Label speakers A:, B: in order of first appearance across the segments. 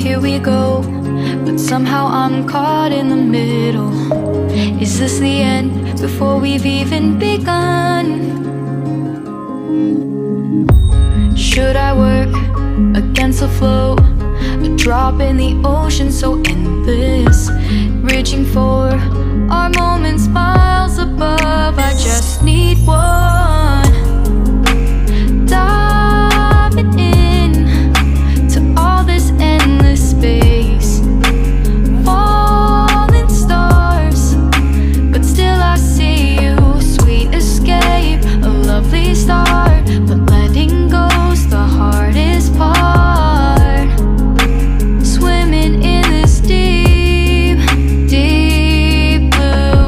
A: here we go, but somehow I'm caught in the middle. Is this the end before we've even begun? Should I work against the flow? A drop in the ocean so endless, reaching for our moments miles above. I just need one, diving in to all this endless space, falling stars, but still I see you. Sweet escape, a lovely start, but letting go's the hardest part. Swimming in this deep, deep blue.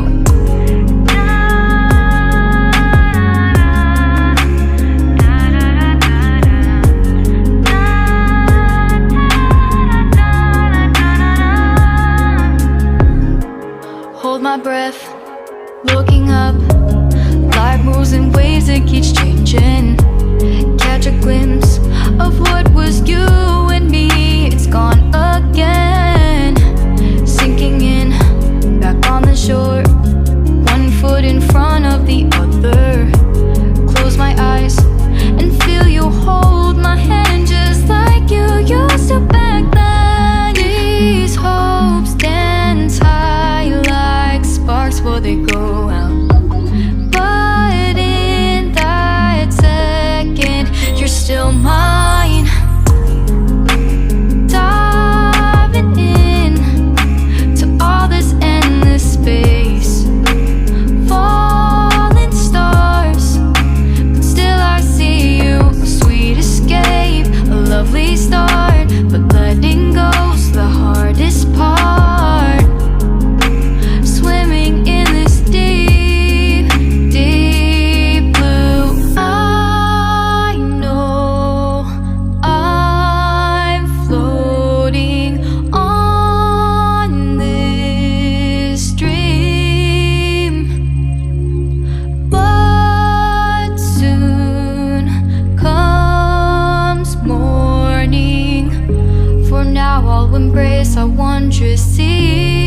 A: Hold my breath, looking up. Life moves in waves that keeps changing. Catch a glimpse of what was you and me. It's gone again, sinking in, back on the shore, one foot in front of the other. Close my eyes and feel you hold my hand just like you used to back then. These hopes dance high like sparks before they go out. But in that second, you're still mine. Diving in to all this endless space, falling stars, but still I see you. A sweet escape, a lovely start, but letting go's the hardest part. Swimming in this deep, deep blue. I know I'm floating on this dream, but soon comes morning. For now I'll embrace our wondrous sea.